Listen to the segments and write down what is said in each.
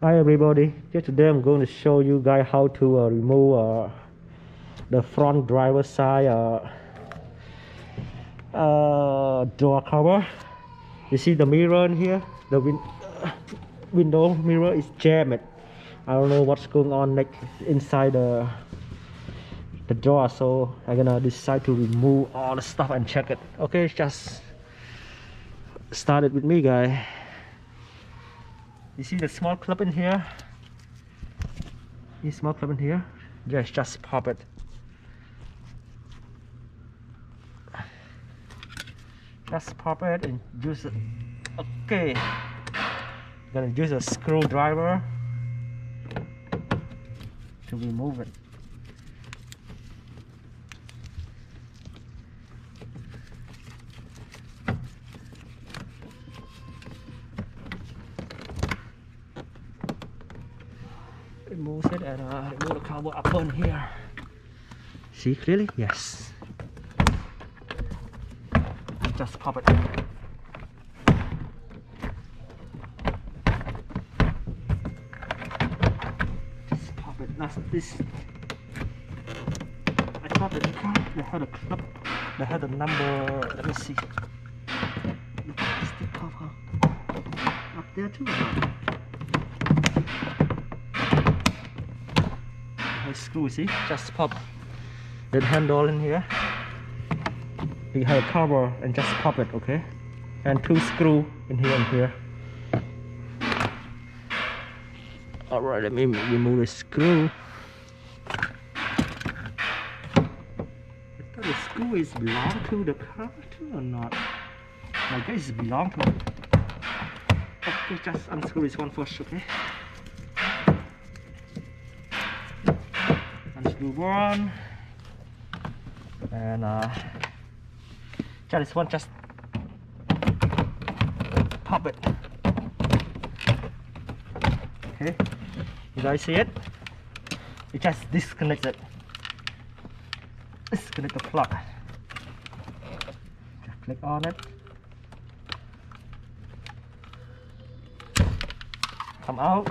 Hi everybody, just today I'm going to show you guys how to remove the front driver side door cover. You see the mirror in here, the window mirror is jammed. I don't know what's going on like inside the door, so I'm gonna decide to remove all the stuff and check it. Okay, just start it with me, guys. You see the small clip in here? This small clip in here? Yes, just pop it. Just pop it and use it. Okay. Gonna use a screwdriver to remove it. Remove it and remove the cover up on here. See clearly? Yes. Just pop it. Just pop it. That's this. I thought that they had a clip. They had a number. Let me see. Is the cover up there too? Screw, see, just pop the handle in here. You have a cover and just pop it, okay? And two screw in here and here. All right, let me remove the screw. I thought the screw is belong to the cover too or not? I guess it belong to it. Okay, just unscrew this one first, okay? Unscrew one, and this one, just pop it. Okay, you guys see it? You just disconnect it. Disconnect the plug. Just click on it. Come out.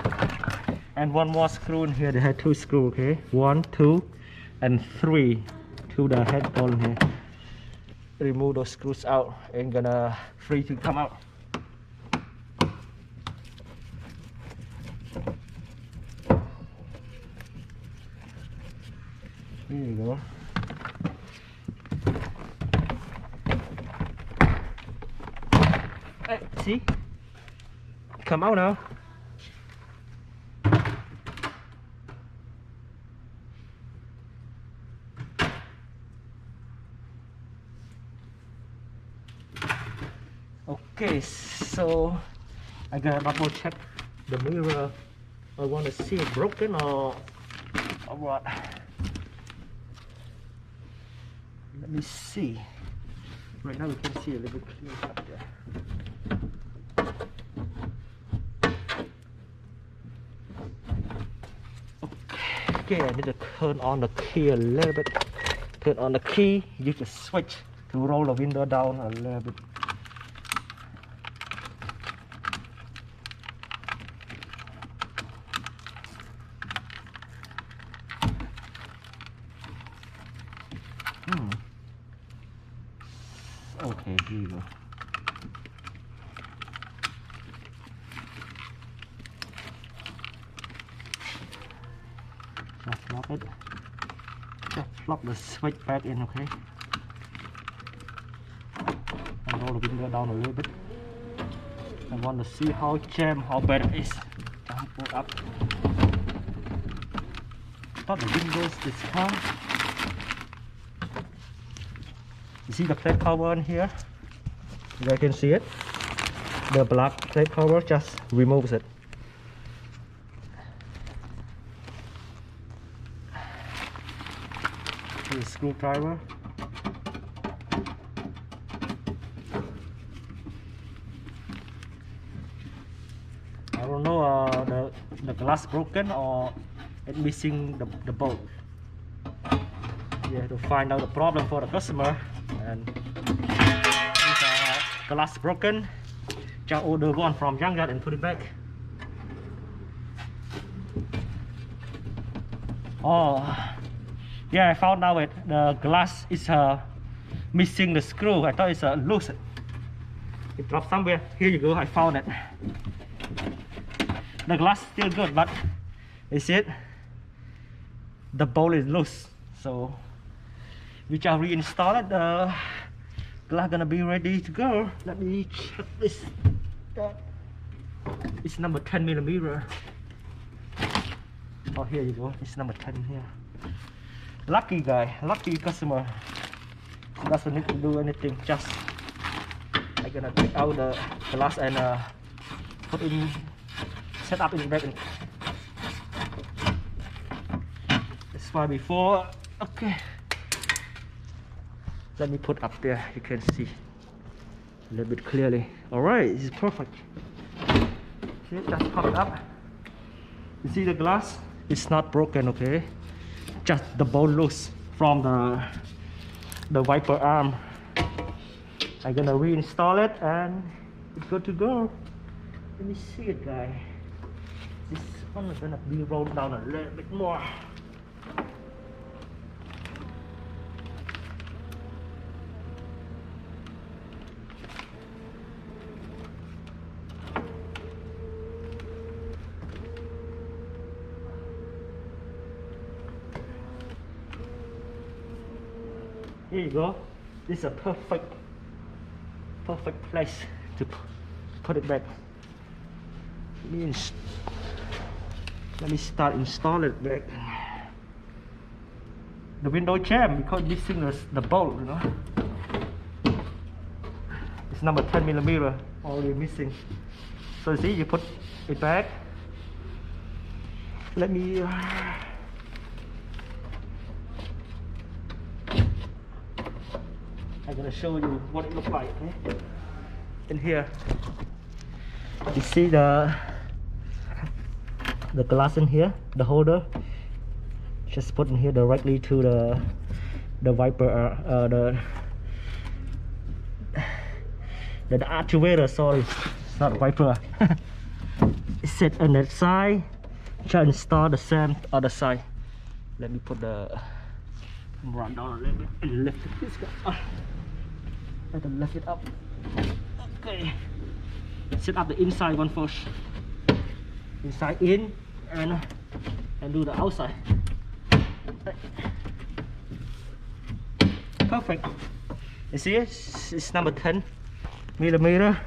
And one more screw in here. They had two screws, okay? 1, 2, and 3 to the head hole in here. Remove those screws out and gonna free to come out. Here you go. Hey, see? Come out now. Okay, so I gotta double check the mirror. I want to see it broken or what. Let me see. Right now we can see a little bit clear up there. Okay, I need to turn on the key a little bit. Turn on the key, use the switch to roll the window down a little bit. Okay, here you go. Just flop it. Just flop the switch back in, okay? And roll the window down a little bit. I want to see how jammed, how bad it is. Just pull up. Start the windows this time. You see the plate cover in here? You guys can see it. The black plate cover just removes it. The screwdriver. I don't know the glass broken or it missing the bolt. You have to find out the problem for the customer. And glass broken, just order one from Junkyard and put it back. Oh, yeah, I found out it. The glass is missing the screw. I thought it's loose. It dropped somewhere. Here you go. I found it. The glass still good, but you see it? The bolt is loose. So we just reinstall it. The glass gonna be ready to go. Let me check this. It's number 10 millimeter. Oh, here you go. It's number 10 here. Lucky guy, lucky customer. Doesn't need to do anything. Just I'm gonna take out the glass and put in, set up in the back. That's why before. Okay. Let me put up there. You can see a little bit clearly. All right, this is perfect. Okay, just pop it up. You see the glass? It's not broken, okay? Just the bolt loose from the wiper arm. I'm gonna reinstall it and it's good to go. Let me see it, guys. This one is gonna be rolled down a little bit more. Here you go. This is a perfect place to put it back. Let me start install it back. The window jam because missing the bolt, you know. It's number 10 millimeter, only missing. So see, you put it back. Let me. I'm gonna show you what it looks like. Okay? In here, you see the glass in here, the holder. Just put in here directly to the wiper, the actuator. Sorry, it's not wiper. It's set on that side. Try to install the same other side. Let me put the run down a little bit and lift this guy. Let them lift it up. Okay. Set up the inside one first. Inside in and do the outside. Perfect. You see it? It's number 10 millimeter.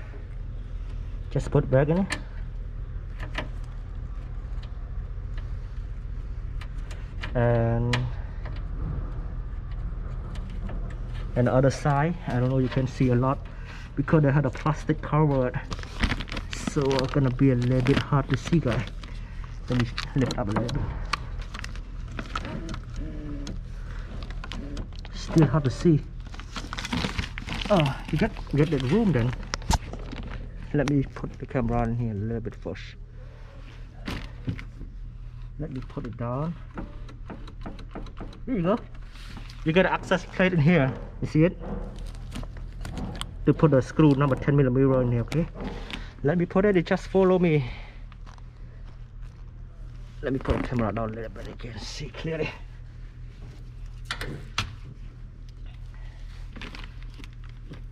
Just put back in it. And the other side, I don't know, you can see a lot because they had a plastic cover, so it's gonna be a little bit hard to see, guys. Let me lift up a little bit. Still hard to see. Oh, you get the room then. Let me put the camera in here a little bit first. Let me put it down. There you go. You get an access plate in here. You see it? To put the screw number 10 millimeter in here, okay? Let me put it, just follow me. Let me put the camera down a little bit, you can see clearly.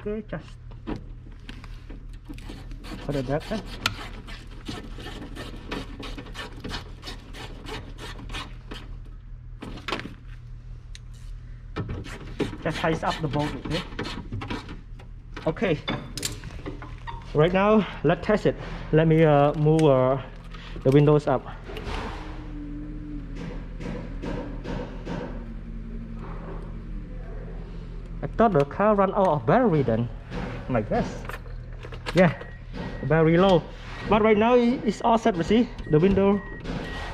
Okay, just put it back then. Just ties up the bolt, okay? Okay. Right now, let's test it. Let me move the windows up. I thought the car ran out of battery then. I guess. Yeah, the battery low. But right now it's all set. You see, the window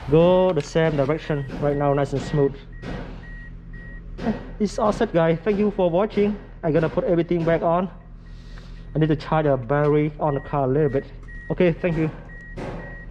go the same direction. Right now, nice and smooth. It's all set, guys. Thank you for watching. I'm gonna put everything back on. I need to charge the battery on the car a little bit. Okay, thank you.